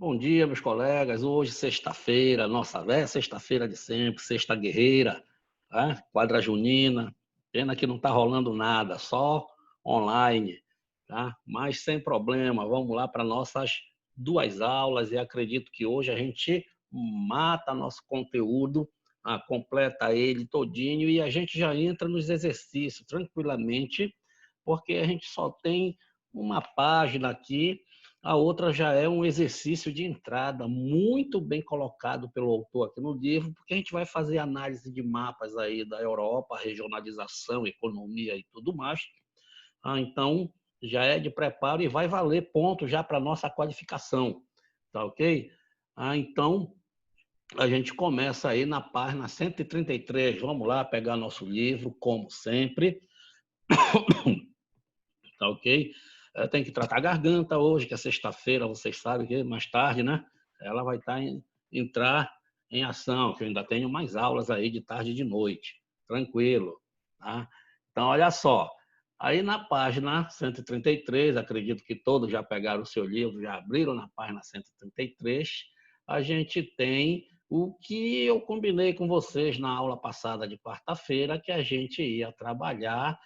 Bom dia, meus colegas. Hoje, sexta-feira, nossa velha sexta-feira de sempre, sexta guerreira, tá? Quadra junina. Pena que não está rolando nada, só online, tá? Mas sem problema, vamos lá para nossas duas aulas e acredito que hoje a gente mata nosso conteúdo, completa ele todinho e a gente já entra nos exercícios tranquilamente, porque a gente só tem uma página aqui. A outra já é um exercício de entrada muito bem colocado pelo autor aqui no livro, porque a gente vai fazer análise de mapas aí da Europa, regionalização, economia e tudo mais. Então, já é de preparo e vai valer ponto já para a nossa qualificação, tá ok? Então, a gente começa aí na página 133. Vamos lá pegar nosso livro, como sempre, tá ok? Tem que tratar a garganta hoje, que é sexta-feira, vocês sabem que mais tarde, né? Ela vai entrar em ação, que eu ainda tenho mais aulas aí de tarde e de noite. Tranquilo, tá? Então, olha só. Aí na página 133, acredito que todos já pegaram o seu livro, já abriram na página 133, a gente tem o que eu combinei com vocês na aula passada de quarta-feira, que a gente ia trabalhar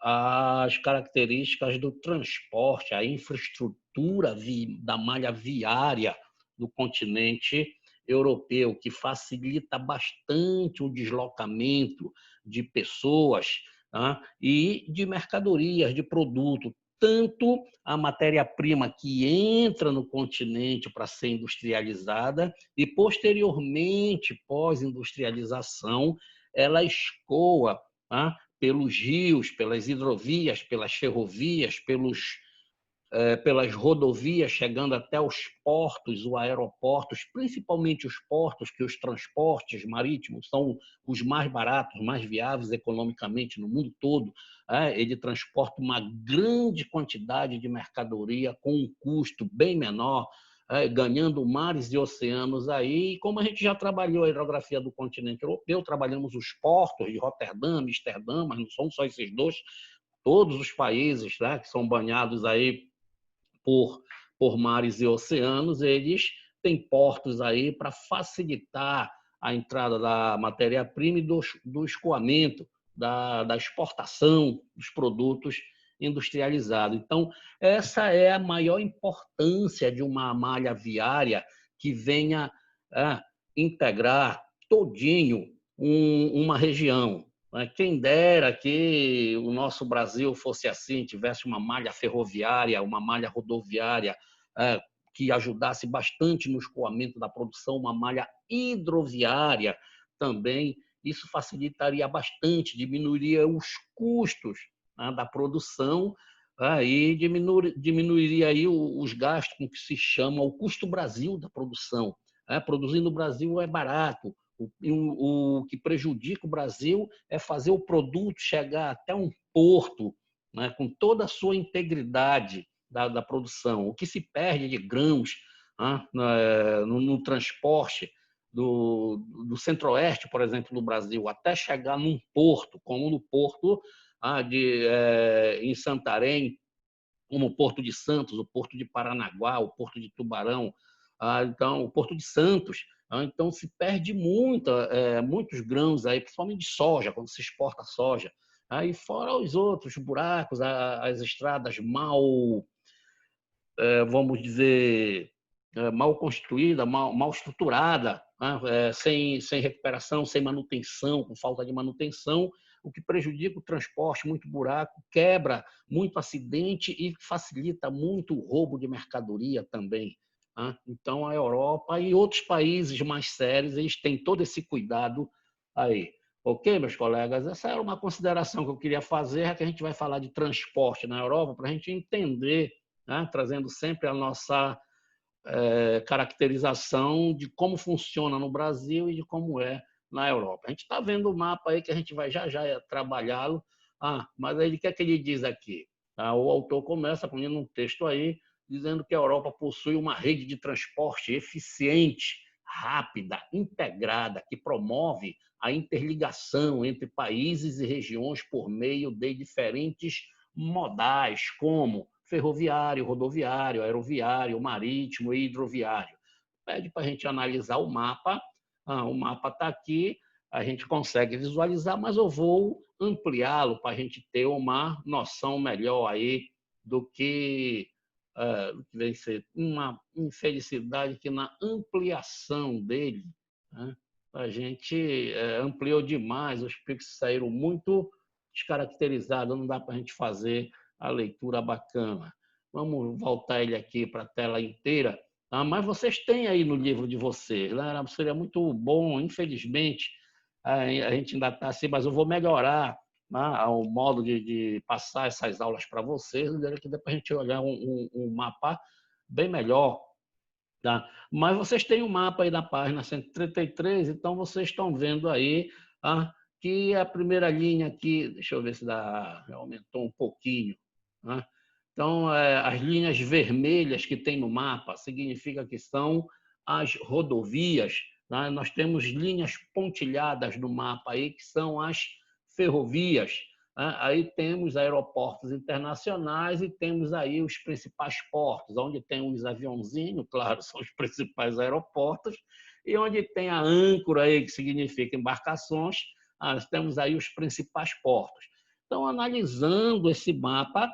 as características do transporte, a infraestrutura da malha viária do continente europeu, que facilita bastante o deslocamento de pessoas, e de mercadorias, de produto, tanto a matéria-prima que entra no continente para ser industrializada e, posteriormente, pós-industrialização, ela escoa pelos rios, pelas hidrovias, pelas ferrovias, pelas rodovias, chegando até os portos ou aeroportos, principalmente os portos, que os transportes marítimos são os mais baratos, mais viáveis economicamente no mundo todo. Ele transporta uma grande quantidade de mercadoria com um custo bem menor, ganhando mares e oceanos aí. E como a gente já trabalhou a hidrografia do continente europeu, trabalhamos os portos de Roterdã, Amsterdã, mas não são só esses dois, todos os países, né, que são banhados aí por mares e oceanos, eles têm portos aí para facilitar a entrada da matéria-prima e do escoamento, da exportação dos produtos industrializados. Então, essa é a maior importância de uma malha viária que venha integrar todinho uma região. Quem dera que o nosso Brasil fosse assim, tivesse uma malha ferroviária, uma malha rodoviária, que ajudasse bastante no escoamento da produção, uma malha hidroviária também. Isso facilitaria bastante, diminuiria os custos da produção e diminuiria aí os gastos com que se chama o custo Brasil da produção. Produzir no Brasil é barato. O que prejudica o Brasil é fazer o produto chegar até um porto, né, com toda a sua integridade da produção. O que se perde de grãos no transporte do centro-oeste, por exemplo, do Brasil, até chegar num porto, como no porto em Santarém, como o Porto de Santos, o Porto de Paranaguá, o Porto de Tubarão, então o Porto de Santos. Então se perde muitos grãos aí, principalmente de soja, quando se exporta soja. E fora os outros buracos, as estradas vamos dizer, mal construída, mal estruturada, sem recuperação, sem manutenção, com falta de manutenção, o que prejudica o transporte, muito buraco, quebra muito acidente e facilita muito o roubo de mercadoria também. Então, a Europa e outros países mais sérios, eles têm todo esse cuidado aí. Ok, meus colegas? Essa era uma consideração que eu queria fazer, que a gente vai falar de transporte na Europa, para a gente entender, trazendo sempre a nossa caracterização de como funciona no Brasil e de como é na Europa. A gente está vendo o mapa aí que a gente vai já trabalhá-lo, mas aí o que é que ele diz aqui? O autor começa ponindo um texto aí, dizendo que a Europa possui uma rede de transporte eficiente, rápida, integrada, que promove a interligação entre países e regiões por meio de diferentes modais, como ferroviário, rodoviário, aeroviário, marítimo e hidroviário. Pede para a gente analisar o mapa. O mapa está aqui, a gente consegue visualizar, mas eu vou ampliá-lo para a gente ter uma noção melhor aí do que vem ser uma infelicidade que na ampliação dele, né, a gente ampliou demais, os pixels saíram muito descaracterizados, não dá para a gente fazer a leitura bacana. Vamos voltar ele aqui para a tela inteira. Mas vocês têm aí no livro de vocês, né? Seria muito bom, infelizmente, a gente ainda está assim, mas eu vou melhorar, né, o modo de passar essas aulas para vocês, que depois a gente olhar um mapa bem melhor. Tá? Mas vocês têm um mapa aí na página 133, então vocês estão vendo aí que a primeira linha aqui, deixa eu ver se aumentou um pouquinho. Né? Então, as linhas vermelhas que tem no mapa significa que são as rodovias. Né? Nós temos linhas pontilhadas no mapa aí, que são as ferrovias. Né? Aí temos aeroportos internacionais e temos aí os principais portos, onde tem os aviãozinhos, claro, são os principais aeroportos, e onde tem a âncora, aí, que significa embarcações, nós temos aí os principais portos. Então, analisando esse mapa,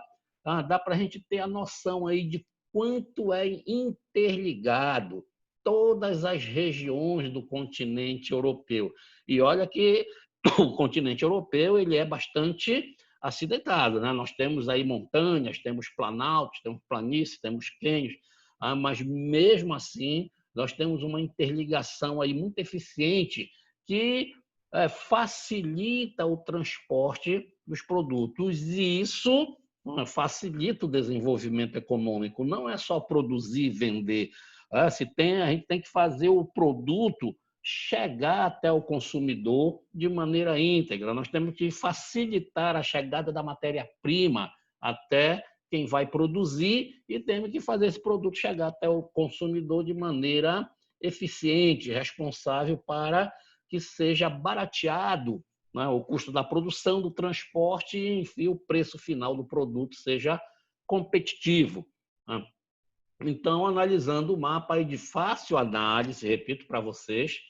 dá para a gente ter a noção aí de quanto é interligado todas as regiões do continente europeu. E olha que o continente europeu ele é bastante acidentado, né? Nós temos aí montanhas, temos planaltos, temos planícies, temos cânions, mas mesmo assim nós temos uma interligação aí muito eficiente que facilita o transporte dos produtos e isso facilita o desenvolvimento econômico. Não é só produzir e vender. A gente tem que fazer o produto chegar até o consumidor de maneira íntegra. Nós temos que facilitar a chegada da matéria-prima até quem vai produzir e temos que fazer esse produto chegar até o consumidor de maneira eficiente, responsável para que seja barateado, né, o custo da produção, do transporte e, enfim, o preço final do produto seja competitivo. Né? Então, analisando o mapa aí de fácil análise, repito para vocês,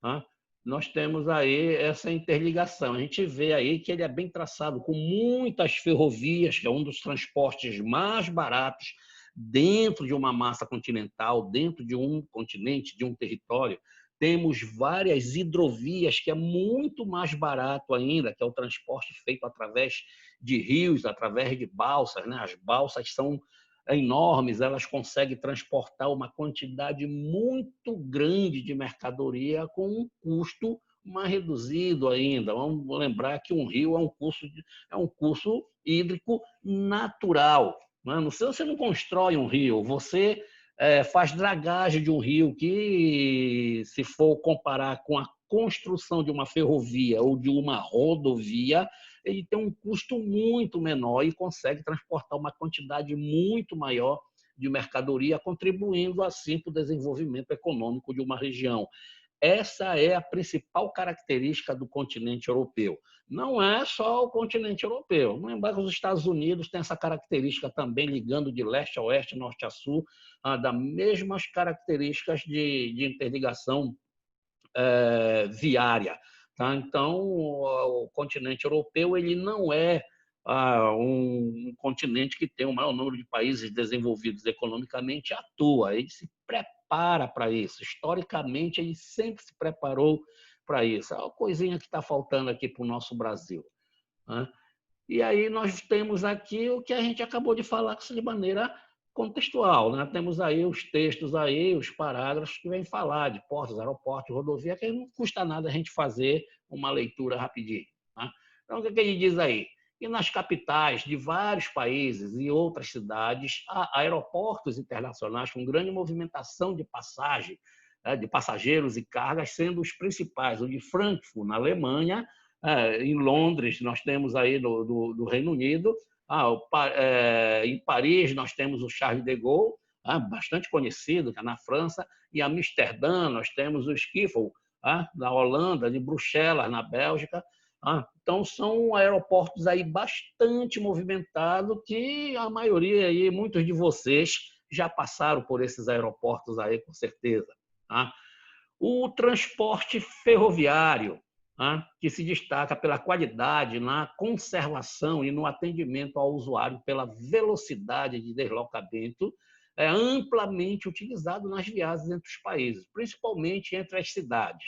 né, nós temos aí essa interligação. A gente vê aí que ele é bem traçado, com muitas ferrovias, que é um dos transportes mais baratos dentro de uma massa continental, dentro de um continente, de um território. Temos várias hidrovias, que é muito mais barato ainda, que é o transporte feito através de rios, através de balsas. Né? As balsas são enormes, elas conseguem transportar uma quantidade muito grande de mercadoria com um custo mais reduzido ainda. Vamos lembrar que um rio é um curso hídrico natural. Não sei, você não constrói um rio, você faz dragagem de um rio que, se for comparar com a construção de uma ferrovia ou de uma rodovia, ele tem um custo muito menor e consegue transportar uma quantidade muito maior de mercadoria, contribuindo assim para o desenvolvimento econômico de uma região. Essa é a principal característica do continente europeu. Não é só o continente europeu. Vamos lembrar que os Estados Unidos têm essa característica também, ligando de leste a oeste, norte a sul, das mesmas características de interligação viária. Tá? Então, o continente europeu ele não é um continente que tem o maior número de países desenvolvidos economicamente à toa. Ele se prepara para isso. Historicamente, ele sempre se preparou para isso. É uma coisinha que está faltando aqui para o nosso Brasil. Né? E aí nós temos aqui o que a gente acabou de falar de maneira contextual. Né? Temos aí os textos, aí, os parágrafos que vêm falar de portos, aeroportos, rodovia, que não custa nada a gente fazer uma leitura rapidinho. Né? Então, o que ele diz aí? E nas capitais de vários países e outras cidades, há aeroportos internacionais com grande movimentação de passagem, de passageiros e cargas, sendo os principais, o de Frankfurt, na Alemanha, em Londres, nós temos aí do Reino Unido, em Paris, nós temos o Charles de Gaulle, bastante conhecido, que é na França, e Amsterdã, nós temos o Schiphol, na Holanda, de Bruxelas, na Bélgica, Então, são aeroportos aí bastante movimentados que a maioria aí, muitos de vocês já passaram por esses aeroportos aí, com certeza. O transporte ferroviário, que se destaca pela qualidade na conservação e no atendimento ao usuário pela velocidade de deslocamento, é amplamente utilizado nas viagens entre os países, principalmente entre as cidades.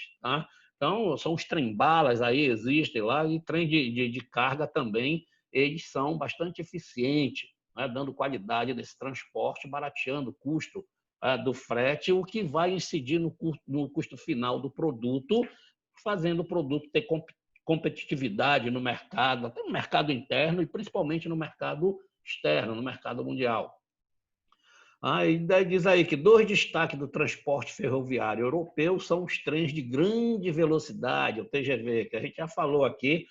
Então, são os trem-balas aí, existem lá, e trem de carga também, eles são bastante eficientes, dando qualidade desse transporte, barateando o custo do frete, o que vai incidir no custo final do produto, fazendo o produto ter competitividade no mercado, até no mercado interno e principalmente no mercado externo, no mercado mundial. E daí diz aí que 2 destaques do transporte ferroviário europeu são os trens de grande velocidade, o TGV, que a gente já falou aqui,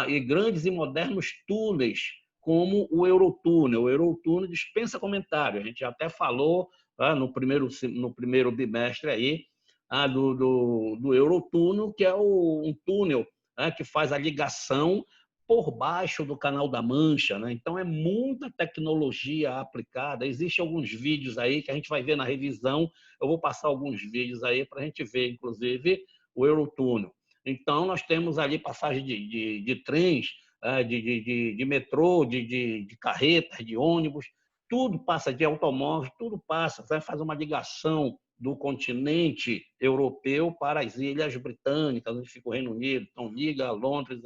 e grandes e modernos túneis, como o Eurotúnel. O Eurotúnel dispensa comentário, a gente já até falou no primeiro bimestre aí, do Eurotúnel, que é um túnel que faz a ligação por baixo do Canal da Mancha, né? Então é muita tecnologia aplicada. Existem alguns vídeos aí que a gente vai ver na revisão. Eu vou passar alguns vídeos aí para a gente ver, inclusive, o Eurotúnel. Então nós temos ali passagem de trens, de metrô, de carretas, de ônibus, tudo passa, de automóvel, tudo passa. Vai fazer uma ligação do continente europeu para as ilhas britânicas, onde fica o Reino Unido. Então liga Londres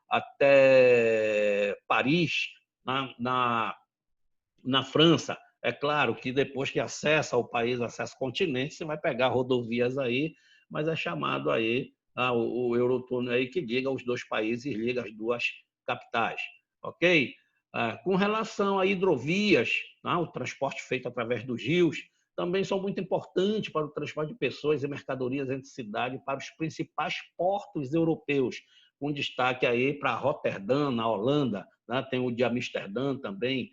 até Paris, na França. É claro que depois que acessa o país, acessa o continente, você vai pegar rodovias aí, mas é chamado aí o Eurotúnel aí, que liga os 2 países, liga as 2 capitais. Ok? Com relação a hidrovias, o transporte feito através dos rios, também são muito importantes para o transporte de pessoas e mercadorias entre cidades para os principais portos europeus, com destaque aí para Roterdã, na Holanda, tem o de Amsterdã também,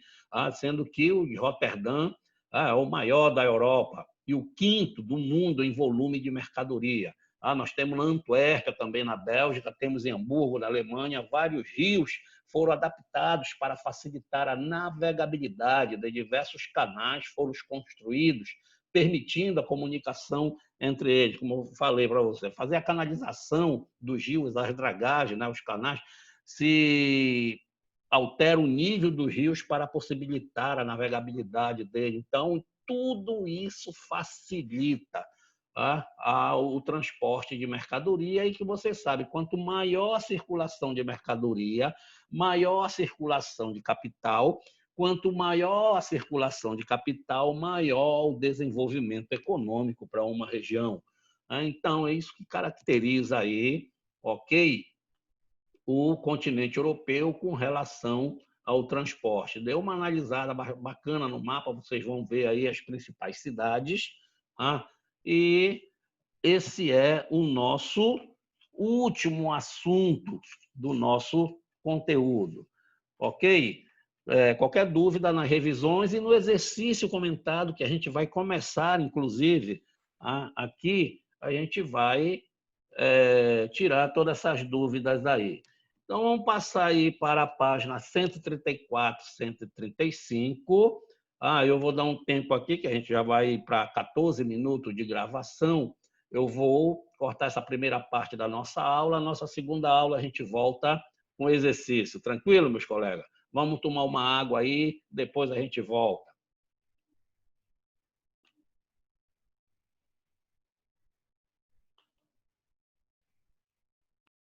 sendo que o de Roterdã é o maior da Europa e o 5º do mundo em volume de mercadoria. Nós temos na Antuérpia, também na Bélgica, temos em Hamburgo, na Alemanha, vários rios foram adaptados para facilitar a navegabilidade de diversos canais, foram construídos, permitindo a comunicação entre eles, como eu falei para você, fazer a canalização dos rios, as dragagens, os canais, se altera o nível dos rios para possibilitar a navegabilidade dele. Então, tudo isso facilita o transporte de mercadoria, e que você sabe, quanto maior a circulação de mercadoria, maior a circulação de capital. Quanto maior a circulação de capital, maior o desenvolvimento econômico para uma região. Então, é isso que caracteriza aí, ok, o continente europeu com relação ao transporte. Deu uma analisada bacana no mapa, vocês vão ver aí as principais cidades, e esse é o nosso último assunto do nosso conteúdo, ok? Qualquer dúvida nas revisões e no exercício comentado, que a gente vai começar, inclusive, aqui, a gente vai tirar todas essas dúvidas daí. Então, vamos passar aí para a página 134, 135. Eu vou dar um tempo aqui, que a gente já vai para 14 minutos de gravação. Eu vou cortar essa primeira parte da nossa aula. A nossa segunda aula, a gente volta com o exercício. Tranquilo, meus colegas? Vamos tomar uma água aí, depois a gente volta.